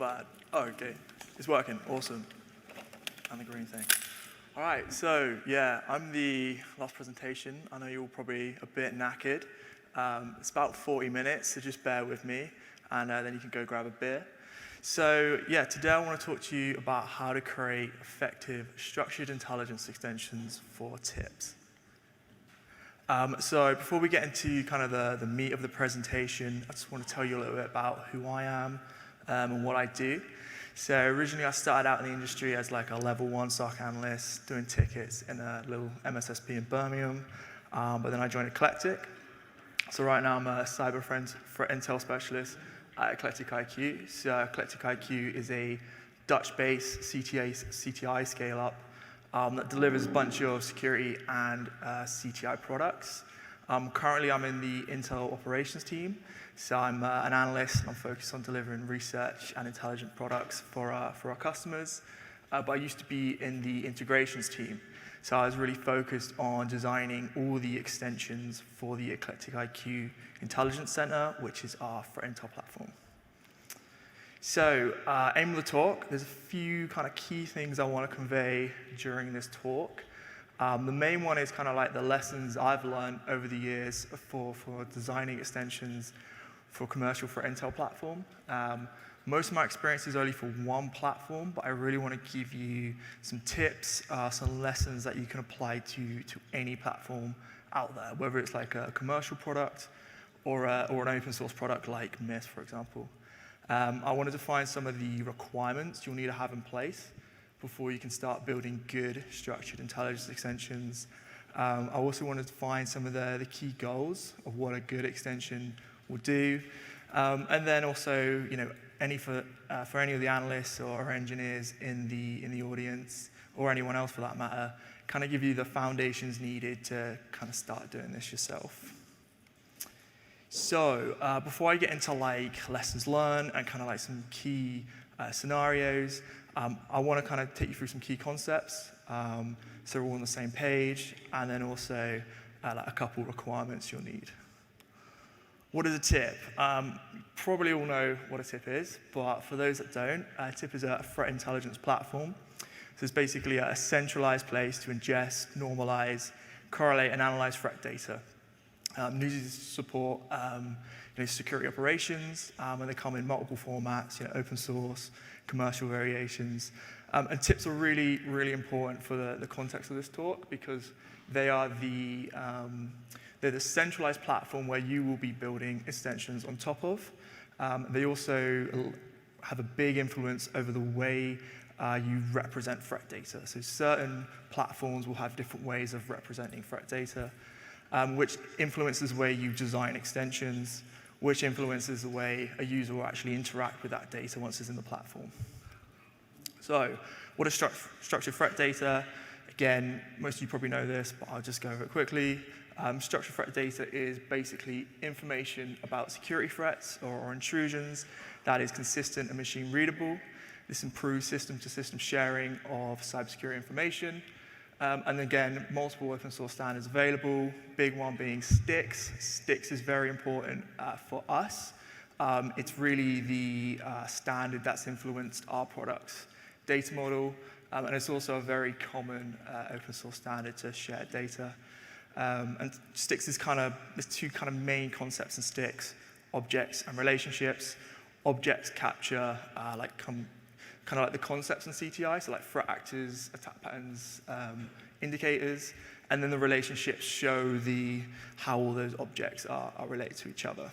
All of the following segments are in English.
bad? Oh, okay. It's working. Awesome. And the green thing. All right, so yeah, I'm the last presentation. I know you're all probably a bit knackered. It's about 40 minutes, so just bear with me, and then you can go grab a beer. So yeah, today I want to talk to you about how to create effective structured intelligence extensions for tips. So before we get into kind of the meat of the presentation, I just want to tell you a little bit about who I am and what I do. So originally I started out in the industry as like a level 1 SOC analyst doing tickets in a little MSSP in Birmingham, but then I joined Eclectic. So right now I'm a cyber threat intel specialist at EclecticIQ. So EclecticIQ is a Dutch-based CTI scale-up that delivers a bunch of security and CTI products. Currently I'm in the Intel operations team. So I'm an analyst, and I'm focused on delivering research and intelligent products for our customers. But I used to be in the integrations team. So I was really focused on designing all the extensions for the EclecticIQ Intelligence Centre, which is our threat intel platform. So aim of the talk, there's a few kind of key things I want to convey during this talk. The main one is kind of like the lessons I've learned over the years for designing extensions for commercial threat intel platform. Most of my experience is only for one platform, but I really want to give you some tips, some lessons that you can apply to any platform out there, whether it's like a commercial product or an open source product like Mist, for example. I want to define some of the requirements you'll need to have in place before you can start building good structured intelligence extensions. I also want to define some of the key goals of what a good extension will do. And then also, for any of the analysts or engineers in the audience, or anyone else for that matter, kind of give you the foundations needed to kind of start doing this yourself. So before I get into like lessons learned and kind of like some key scenarios, I want to kind of take you through some key concepts, so we're all on the same page, and then also like a couple requirements you'll need. What is a tip? Probably all know what a tip is, but for those that don't, a tip is a threat intelligence platform. So it's basically a centralized place to ingest, normalize, correlate, and analyze threat data. These support security operations, and they come in multiple formats, open source, commercial variations. And tips are really, really important for the context of this talk because they're the centralized platform where you will be building extensions on top of. They also have a big influence over the way you represent threat data. So certain platforms will have different ways of representing threat data, which influences the way you design extensions, which influences the way a user will actually interact with that data once it's in the platform. So what is structured threat data? Again, most of you probably know this, but I'll just go over it quickly. Structured threat data is basically information about security threats or intrusions that is consistent and machine readable. This improves system-to-system sharing of cybersecurity information. And again, multiple open source standards available, big one being STIX. STIX is very important for us. It's really the standard that's influenced our product's data model, and it's also a very common open source standard to share data. And STIX is there's two kind of main concepts in STIX: objects and relationships. Objects capture kind of like the concepts in CTI, so like threat actors, attack patterns, indicators, and then the relationships show how all those objects are related to each other.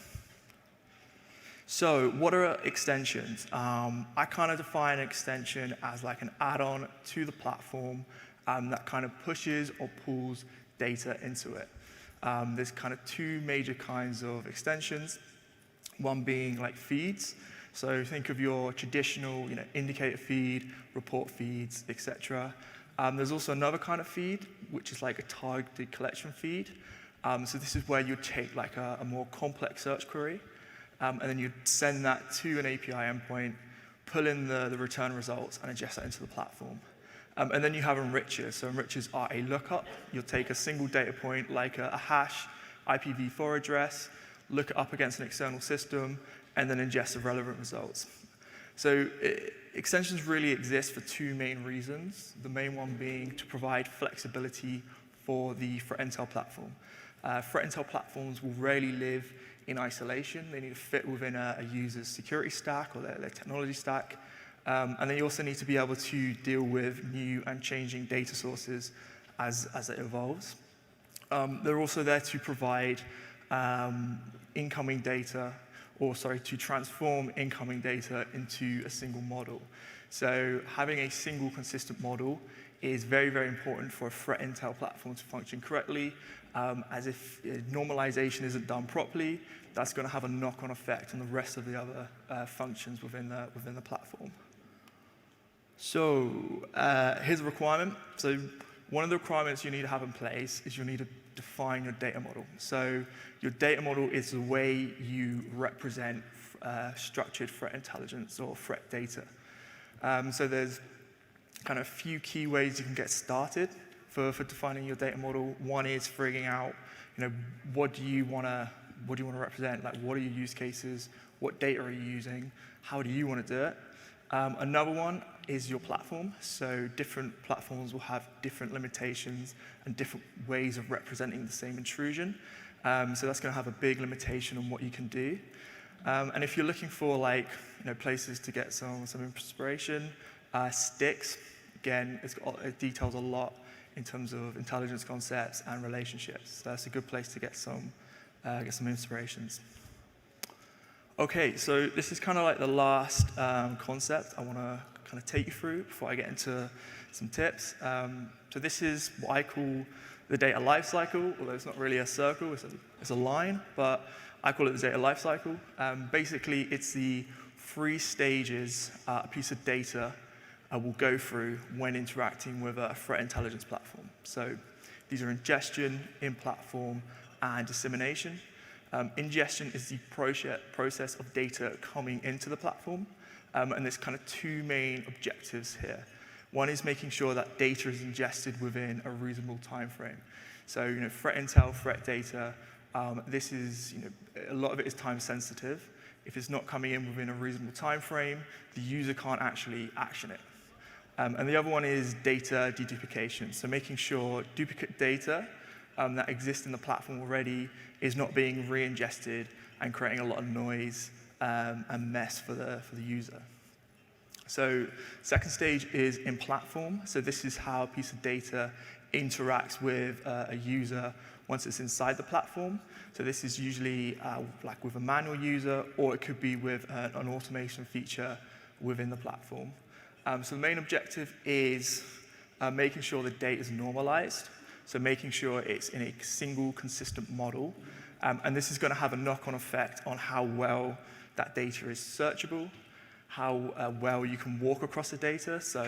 So what are extensions? I kind of define an extension as like an add-on to the platform that kind of pushes or pulls data into it. There's kind of two major kinds of extensions, one being like feeds. So think of your traditional indicator feed, report feeds, etc. There's also another kind of feed, which is like a targeted collection feed. So this is where you take like a more complex search query, and then you send that to an API endpoint, pull in the return results, and ingest that into the platform. And then you have enrichers. So enrichers are a lookup. You'll take a single data point, like a hash, IPv4 address, look it up against an external system, and then ingest the relevant results. So extensions really exist for two main reasons. The main one being to provide flexibility for the threat intel platform. Threat intel platforms will rarely live in isolation. They need to fit within a user's security stack or their technology stack. And then you also need to be able to deal with new and changing data sources as it evolves. They're also there to provide incoming data, to transform incoming data into a single model. So having a single consistent model is very, very important for a threat intel platform to function correctly, as if normalization isn't done properly, that's going to have a knock-on effect on the rest of the other functions within the platform. So here's a requirement. So one of the requirements you need to have in place is you'll need to define your data model. So your data model is the way you represent structured threat intelligence or threat data. So there's kind of a few key ways you can get started for defining your data model. One is figuring out, what do you want to represent? Like, what are your use cases? What data are you using? How do you want to do it? Another one is your platform. So different platforms will have different limitations and different ways of representing the same intrusion. So that's going to have a big limitation on what you can do. And if you're looking for places to get some inspiration, STIX, again, it details a lot in terms of intelligence concepts and relationships. So that's a good place to get some inspirations. Okay, so this is kind of like the last concept I want to kind of take you through before I get into some tips. So this is what I call the data lifecycle, although it's not really a circle, it's a line, but I call it the data lifecycle. Basically, it's the 3 stages a piece of data will go through when interacting with a threat intelligence platform. So these are ingestion, in-platform, and dissemination. Ingestion is the process of data coming into the platform, and there's kind of 2 main objectives here. One is making sure that data is ingested within a reasonable time frame. So, threat intel, threat data, this is, a lot of it is time sensitive. If it's not coming in within a reasonable time frame, the user can't actually action it. And the other one is data deduplication. So making sure duplicate data that exists in the platform already is not being re-ingested and creating a lot of noise and mess for the user. So second stage is in platform. So this is how a piece of data interacts with a user once it's inside the platform. So this is usually like with a manual user, or it could be with an automation feature within the platform. So the main objective is making sure the data is normalized. So making sure it's in a single consistent model. And this is going to have a knock-on effect on how well that data is searchable, how well you can walk across the data. So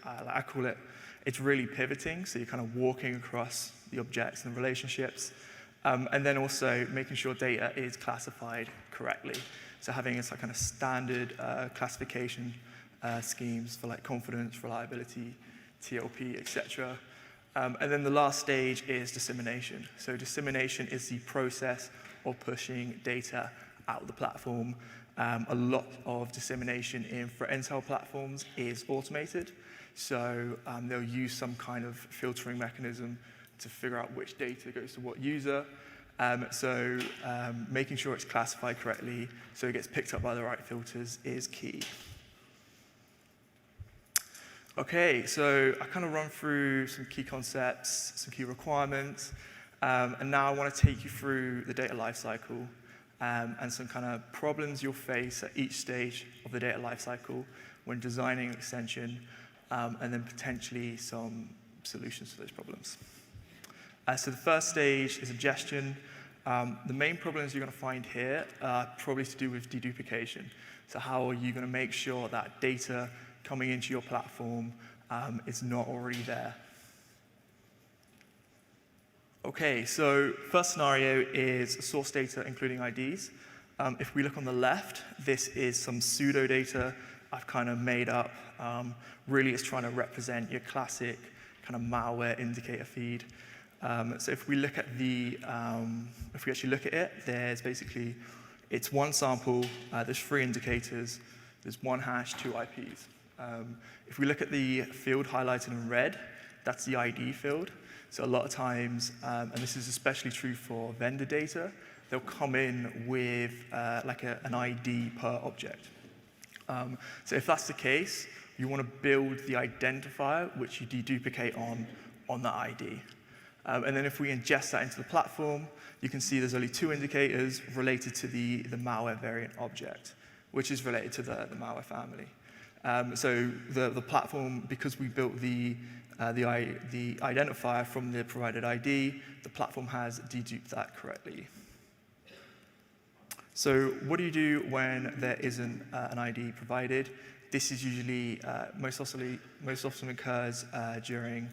I call it, it's really pivoting. So you're kind of walking across the objects and relationships. And then also making sure data is classified correctly. So having some kind of standard classification schemes for like confidence, reliability, TLP, etc. And then the last stage is dissemination. So dissemination is the process of pushing data out of the platform. A lot of dissemination in threat intel platforms is automated. So they'll use some kind of filtering mechanism to figure out which data goes to what user. So making sure it's classified correctly so it gets picked up by the right filters is key. Okay, so I kind of run through some key concepts, some key requirements, and now I want to take you through the data lifecycle and some kind of problems you'll face at each stage of the data lifecycle when designing an extension, and then potentially some solutions to those problems. So the first stage is ingestion. The main problems you're going to find here are probably to do with deduplication. So how are you going to make sure that data coming into your platform is not already there? Okay, so first scenario is source data including IDs. If we look on the left, this is some pseudo data I've kind of made up. Really it's trying to represent your classic kind of malware indicator feed. So if we look at if we actually look at it, there's basically, it's one sample, there's 3 indicators. There's 1 hash, 2 IPs. If we look at the field highlighted in red, that's the ID field. So a lot of times, and this is especially true for vendor data, they'll come in with an ID per object. So if that's the case, you want to build the identifier which you deduplicate on that ID. And then if we ingest that into the platform, you can see there's only 2 indicators related to the malware variant object, which is related to the malware family. So the platform, because we built the identifier from the provided ID, the platform has deduped that correctly. So what do you do when there isn't an ID provided? This is usually most often occurs during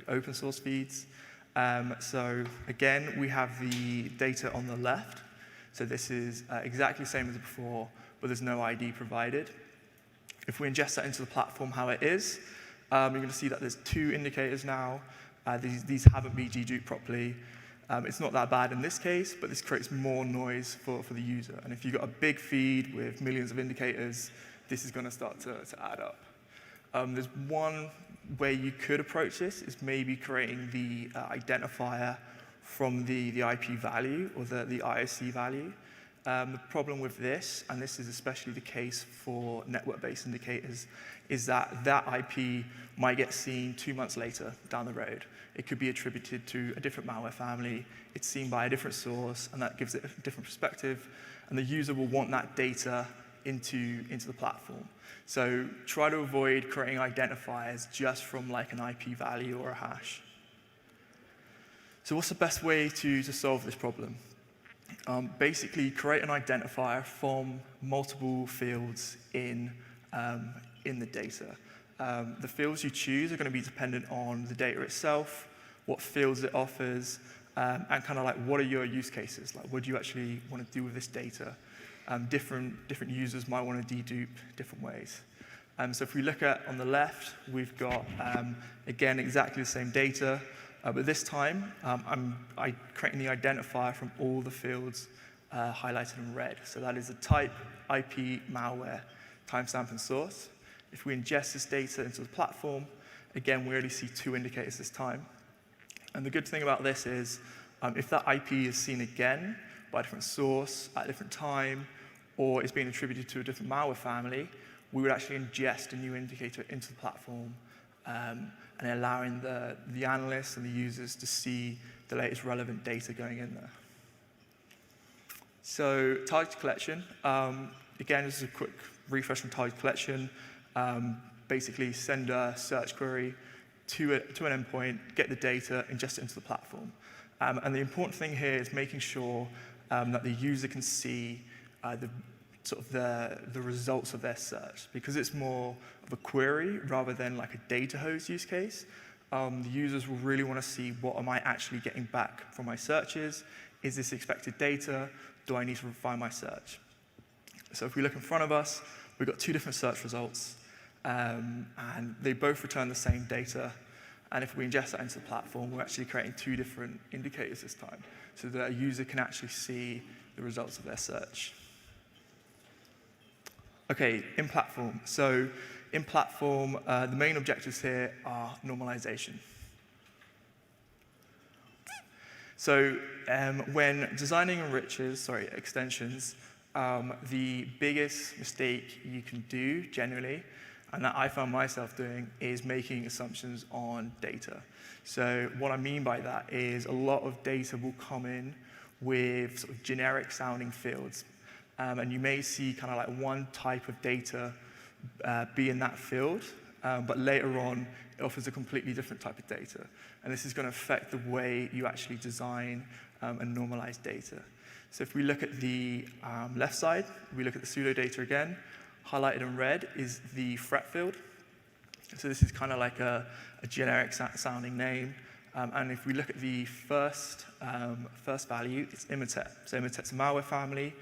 open source feeds. So again, we have the data on the left. So this is exactly the same as before, but there's no ID provided. If we ingest that into the platform how it is, you're going to see that there's 2 indicators now. These haven't been deduped properly. It's not that bad in this case, but this creates more noise for the user. And if you've got a big feed with millions of indicators, this is going to start to add up. There's one way you could approach this is maybe creating the identifier from the IP value or the ISC value. The problem with this, and this is especially the case for network-based indicators, is that IP might get seen 2 months later down the road. It could be attributed to a different malware family. It's seen by a different source, and that gives it a different perspective. And the user will want that data into the platform. So try to avoid creating identifiers just from an IP value or a hash. So what's the best way to solve this problem? Basically, create an identifier from multiple fields in the data. The fields you choose are going to be dependent on the data itself, what fields it offers, and kind of what are your use cases? What do you actually want to do with this data? Different users might want to dedupe different ways. So if we look at on the left, we've got, again, exactly the same data. But this time, I'm creating the identifier from all the fields highlighted in red. So that is the type, IP, malware, timestamp, and source. If we ingest this data into the platform, again, we only see 2 indicators this time. And the good thing about this is, if that IP is seen again by a different source at a different time, or is being attributed to a different malware family, we would actually ingest a new indicator into the platform, and allowing the analysts and the users to see the latest relevant data going in there. So target collection, again, this is a quick refresh on target collection. Basically, send a search query to an endpoint, get the data, ingest it into the platform. And the important thing here is making sure that the user can see the results of their search. Because it's more of a query rather than a data hose use case, the users will really want to see what am I actually getting back from my searches. Is this expected data? Do I need to refine my search? So if we look in front of us, we've got 2 different search results, and they both return the same data. And if we ingest that into the platform, we're actually creating 2 different indicators this time, so that a user can actually see the results of their search. Okay, in platform. So in platform, the main objectives here are normalisation. So when designing extensions, the biggest mistake you can do generally, and that I found myself doing, is making assumptions on data. So what I mean by that is a lot of data will come in with generic sounding fields. And you may see one type of data be in that field, but later on, it offers a completely different type of data. And this is going to affect the way you actually design and normalize data. So if we look at the left side, we look at the pseudo data again. Highlighted in red is the threat field. So this is kind of like a generic sounding name. And if we look at the first value, it's Imitet. So Imitet's a malware family.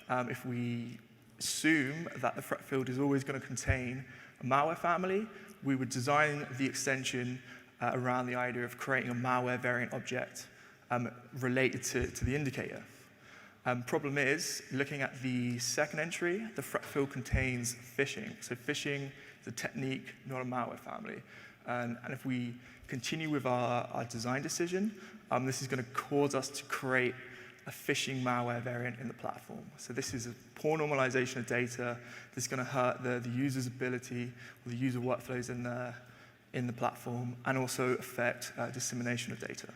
If we assume that the threat field is always going to contain a malware family, we would design the extension around the idea of creating a malware variant object related to the indicator. Problem is, looking at the second entry, the threat field contains phishing. So phishing is a technique, not a malware family. And if we continue with our design decision, this is going to cause us to create a phishing malware variant in the platform. So this is a poor normalization of data. This is going to hurt the user's ability or the user workflows in the platform, and also affect dissemination of data.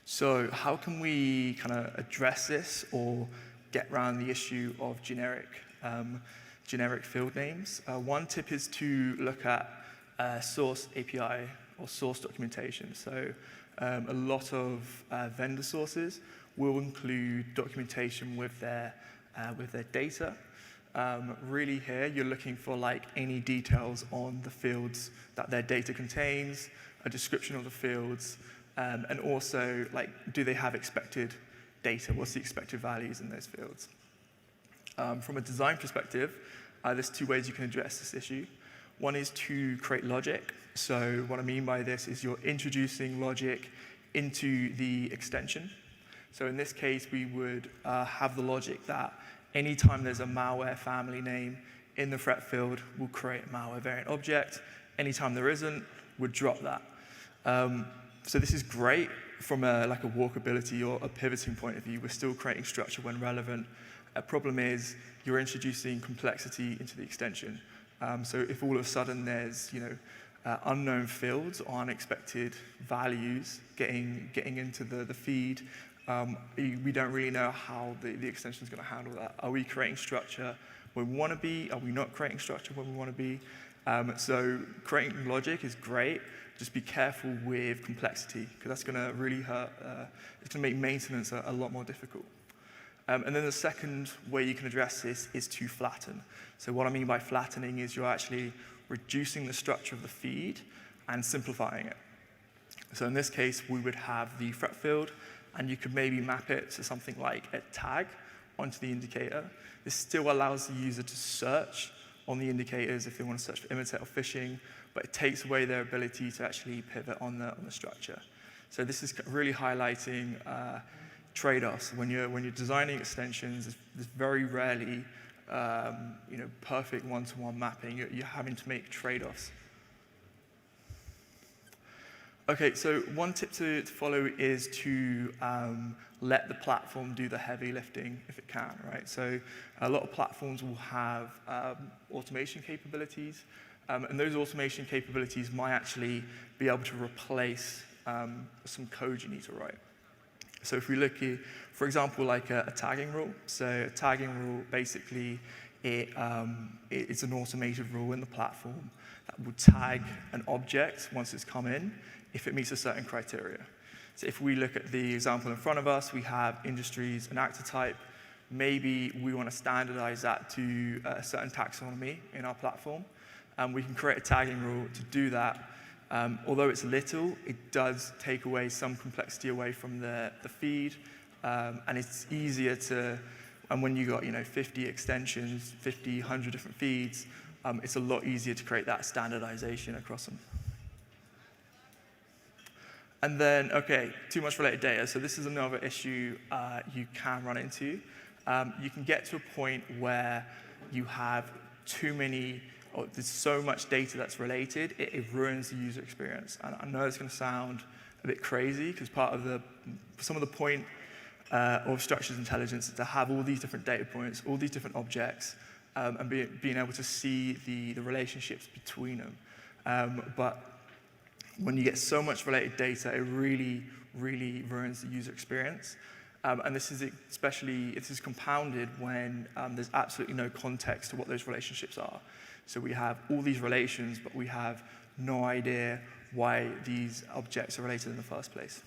So how can we kind of address this or get around the issue of generic field names? One tip is to look at source API or source documentation. So a lot of vendor sources will include documentation with their data. Really here, you're looking for like any details on the fields that their data contains, a description of the fields, and also like, do they have expected data? What's the expected values in those fields? From a design perspective, there's two ways you can address this issue. One is to create logic. So what I mean by this is you're introducing logic into the extension. So in this case, we would have the logic that anytime there's a malware family name in the threat field, we'll create a malware variant object. Anytime there isn't, we'll drop that. So this is great from a walkability or a pivoting point of view. We're still creating structure when relevant. A problem is you're introducing complexity into the extension. So if all of a sudden there's unknown fields or unexpected values getting into the feed, we don't really know how the extension is going to handle that. Are we creating structure where we want to be? Are we not creating structure where we want to be? So creating logic is great. Just be careful with complexity, because that's going to really hurt. It's going to make maintenance a lot more difficult. And then the second way you can address this is to flatten. So what I mean by flattening is you're actually reducing the structure of the feed and simplifying it. So in this case, we would have the threat field, and you could maybe map it to something like a tag onto the indicator. This still allows the user to search on the indicators if they want to search for imitate or phishing, but it takes away their ability to actually pivot on the structure. So this is really highlighting trade-offs. When you're designing extensions, there's very rarely perfect one-to-one mapping. You're having to make trade-offs. Okay, so one tip to follow is to let the platform do the heavy lifting if it can, right? So a lot of platforms will have automation capabilities, and those automation capabilities might actually be able to replace some code you need to write. So if we look at, for example, like a tagging rule. So a tagging rule, basically, it's an automated rule in the platform that will tag an object once it's come in if it meets a certain criteria. So if we look at the example in front of us, we have industries and actor type. Maybe we want to standardize that to a certain taxonomy in our platform. And we can create a tagging rule to do that. Although it's little, it does take away some complexity away from the feed. And it's easier to, and when you've got 50 extensions, 50, 100 different feeds, it's a lot easier to create that standardization across them. And then, okay, too much related data. So this is another issue you can run into. You can get to a point where you have too many, or there's so much data that's related, it ruins the user experience. And I know it's going to sound a bit crazy, because part of some of the point of structured intelligence is to have all these different data points, all these different objects, and being able to see the relationships between them. But when you get so much related data, it really, really ruins the user experience. And this is compounded when there's absolutely no context to what those relationships are. So we have all these relations, but we have no idea why these objects are related in the first place.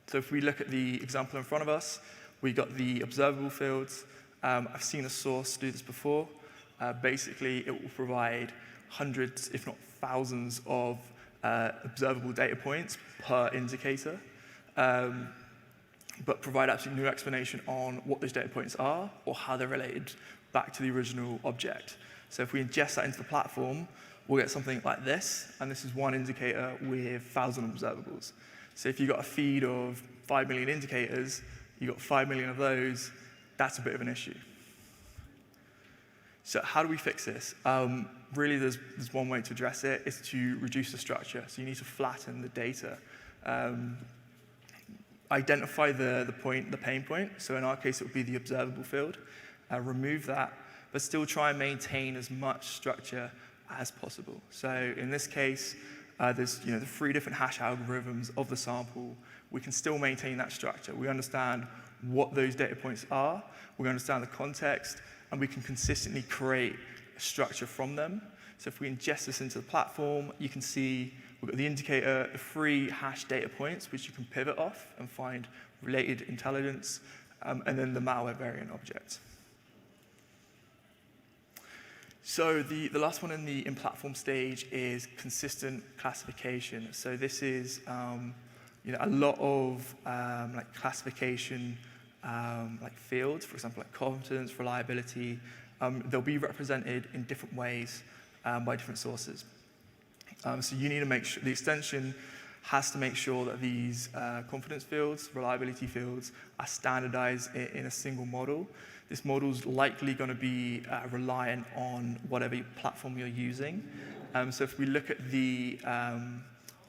So if we look at the example in front of us, we got the observable fields. I've seen a source do this before. Basically, it will provide hundreds, if not thousands, of observable data points per indicator, but provide absolutely no explanation on what those data points are or how they're related back to the original object. So if we ingest that into the platform, we'll get something like this, and this is one indicator with 1,000 observables. So if you've got a feed of 5 million indicators, you got 5 million of those, that's a bit of an issue. So how do we fix this? Really, there's one way to address it, is to reduce the structure. So you need to flatten the data. Identify the pain point. So in our case, it would be the observable field. Remove that, but still try and maintain as much structure as possible. So in this case, there's the 3 different hash algorithms of the sample. We can still maintain that structure. We understand what those data points are. We understand the context, and we can consistently create a structure from them. So if we ingest this into the platform, you can see we've got the indicator, the 3 hash data points, which you can pivot off and find related intelligence, and then the malware variant object. So the last one in the in-platform stage is consistent classification. So this is a lot of like classification like fields, for example, like competence, reliability. They'll be represented in different ways by different sources. So you need to make sure the extension has to make sure that these confidence fields, reliability fields, are standardized in a single model. This model is likely going to be reliant on whatever platform you're using. So if we look at the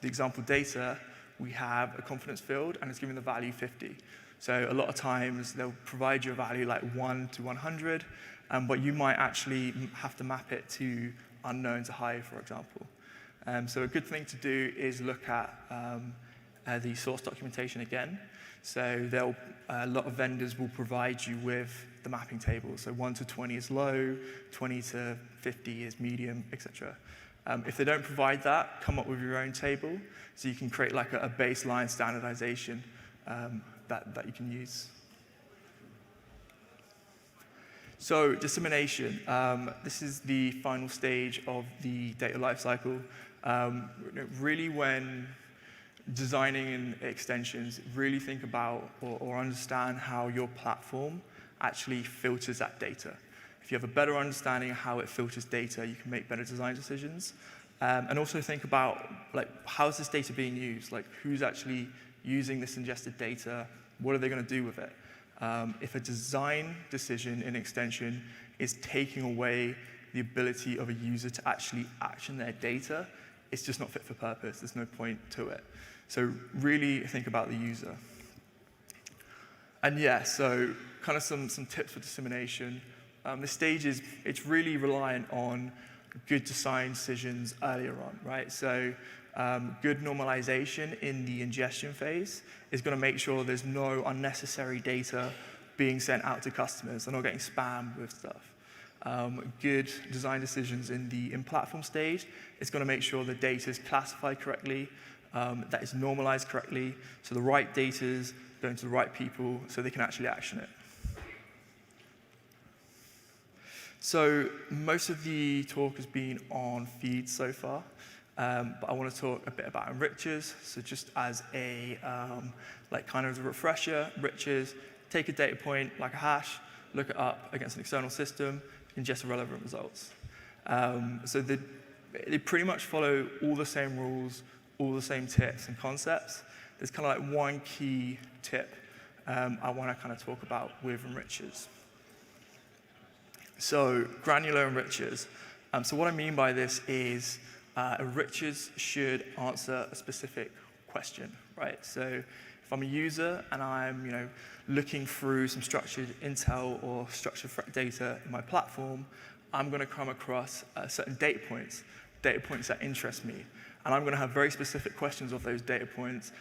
example data, we have a confidence field, and it's given the value 50. So a lot of times, they'll provide you a value like 1 to 100, but you might actually have to map it to unknown to high, for example. So a good thing to do is look at the source documentation again. So a lot of vendors will provide you with the mapping table. So 1 to 20 is low, 20 to 50 is medium, etc. If they don't provide that, come up with your own table. So you can create like a baseline standardization that you can use. So dissemination, this is the final stage of the data lifecycle. Really, when designing extensions, really think about or understand how your platform actually filters that data. If you have a better understanding of how it filters data, you can make better design decisions. And also think about, like, how is this data being used? Like, who's actually using this ingested data? What are they going to do with it? If a design decision in extension is taking away the ability of a user to actually action their data, it's just not fit for purpose. There's no point to it. So really think about the user. And yeah, so kind of some tips for dissemination. This stage it's really reliant on good design decisions earlier on, right? So good normalization in the ingestion phase is going to make sure there's no unnecessary data being sent out to customers. They're not getting spammed with stuff. Good design decisions in the in-platform stage is going to make sure the data is classified correctly, that is normalized correctly, so the right data is going to the right people so they can actually action it. So most of the talk has been on feeds so far, but I want to talk a bit about enrichers. So just as a like kind of a refresher, enrichers take a data point like a hash, look it up against an external system, ingest the relevant results. So they pretty much follow all the same rules, all the same tips and concepts. There's kind of like one key tip I want to kind of talk about with enrichers. So granular enrichers. So what I mean by this is enrichers should answer a specific question, right? So if I'm a user and I'm looking through some structured intel or structured threat data in my platform, I'm going to come across certain data points that interest me. And I'm going to have very specific questions of those data points.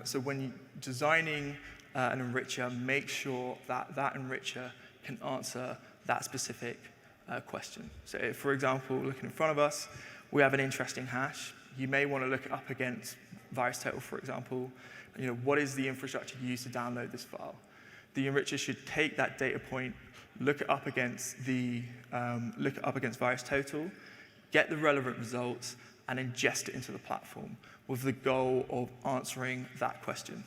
So when you're designing an enricher, make sure that that enricher can answer that specific question. So if, for example, looking in front of us, we have an interesting hash. You may want to look it up against VirusTotal, for example. What is the infrastructure used to download this file? The enricher should take that data point, look it up against VirusTotal, get the relevant results, and ingest it into the platform with the goal of answering that question.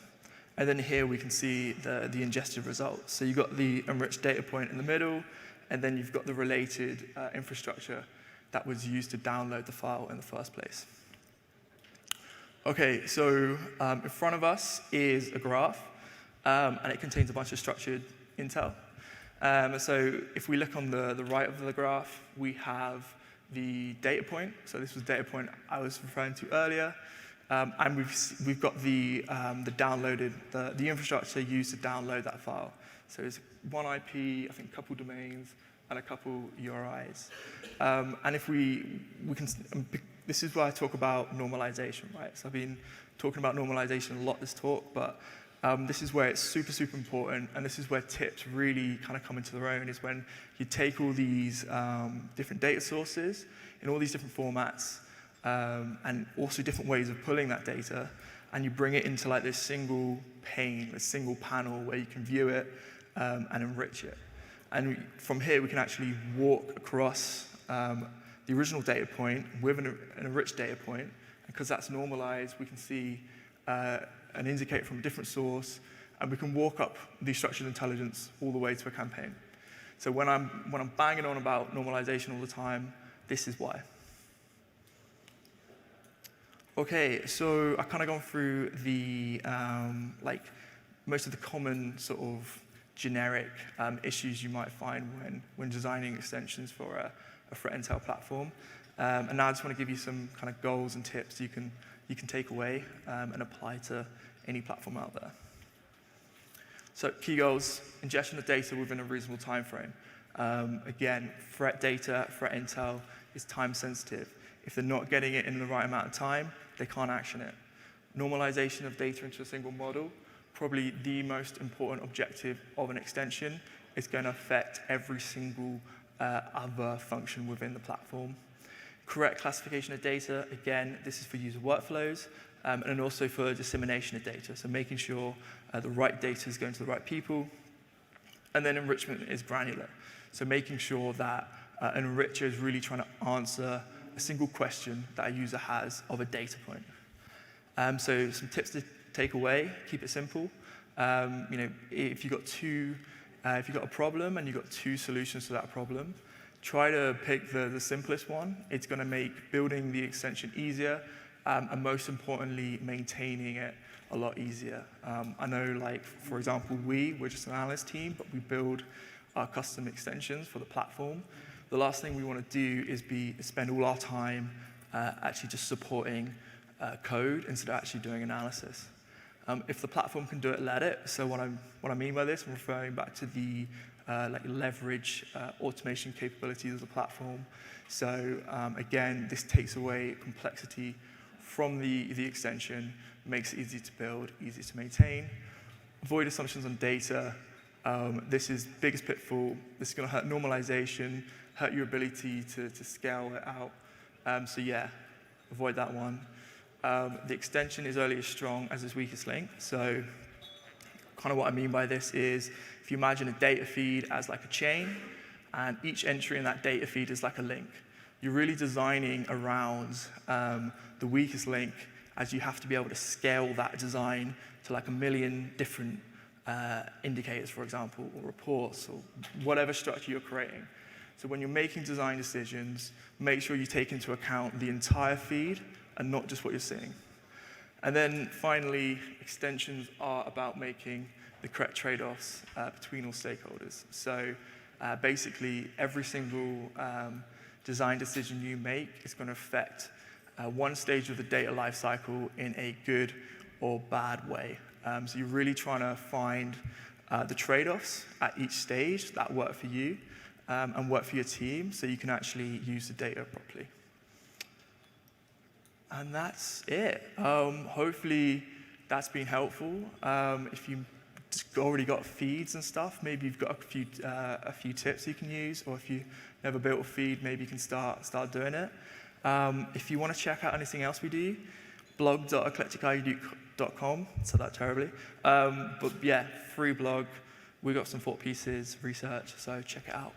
And then here we can see the ingested results. So you've got the enriched data point in the middle, and then you've got the related infrastructure that was used to download the file in the first place. Okay, so in front of us is a graph. and it contains a bunch of structured intel. So if we look on the right of the graph, we have the data point. So this was the data point I was referring to earlier. And we've got the downloaded, the infrastructure used to download that file. So it's one IP, I think a couple domains, and a couple URIs. And if we can, this is where I talk about normalisation, right? So I've been talking about normalisation a lot this talk, but this is where it's super, super important, and this is where tips really kind of come into their own, is when you take all these different data sources in all these different formats, and also different ways of pulling that data, and you bring it into like this single pane, this single panel where you can view it and enrich it. And from here, we can actually walk across the original data point with an enriched data point. And because that's normalized, we can see an indicator from a different source, and we can walk up the structured intelligence all the way to a campaign. So when I'm banging on about normalization all the time, this is why. Okay, so I've kind of gone through the like most of the common sort of generic issues you might find when designing extensions for a threat intel platform. And now I just want to give you some kind of goals and tips you can take away and apply to any platform out there. So key goals: ingestion of data within a reasonable time frame. Again, threat data, threat intel is time sensitive. If they're not getting it in the right amount of time, they can't action it. Normalization of data into a single model, probably the most important objective of an extension. It's going to affect every single other function within the platform. Correct classification of data, again, this is for user workflows, and also for dissemination of data, so making sure the right data is going to the right people. And then enrichment is granular, so making sure that an enricher is really trying to answer a single question that a user has of a data point. So some tips to take away: keep it simple. If you've got a problem and you've got two solutions to that problem, try to pick the simplest one. It's going to make building the extension easier, and most importantly, maintaining it a lot easier. I know, like, for example, we're just an analyst team, but we build our custom extensions for the platform. The last thing we want to do is spend all our time actually just supporting code instead of actually doing analysis. If the platform can do it, let it. So what I mean by this, I'm referring back to the leverage automation capabilities of the platform. So again, this takes away complexity from the extension, makes it easy to build, easy to maintain. Avoid assumptions on data. This is biggest pitfall. This is going to hurt normalization, hurt your ability to scale it out. So yeah, avoid that one. The extension is only as strong as its weakest link. So kind of what I mean by this is, if you imagine a data feed as like a chain, and each entry in that data feed is like a link, you're really designing around the weakest link, as you have to be able to scale that design to like 1 million different indicators, for example, or reports, or whatever structure you're creating. So when you're making design decisions, make sure you take into account the entire feed and not just what you're seeing. And then finally, extensions are about making the correct trade-offs between all stakeholders. So basically, every single design decision you make is going to affect one stage of the data lifecycle in a good or bad way. So you're really trying to find the trade-offs at each stage that work for you and work for your team, so you can actually use the data properly. And that's it. Hopefully that's been helpful. If you've already got feeds and stuff, maybe you've got a few tips you can use, or if you never built a feed, maybe you can start doing it. If you want to check out anything else we do, blog.eclecticIQ.com, said that terribly. But yeah, free blog. We got some thought pieces, research, so check it out.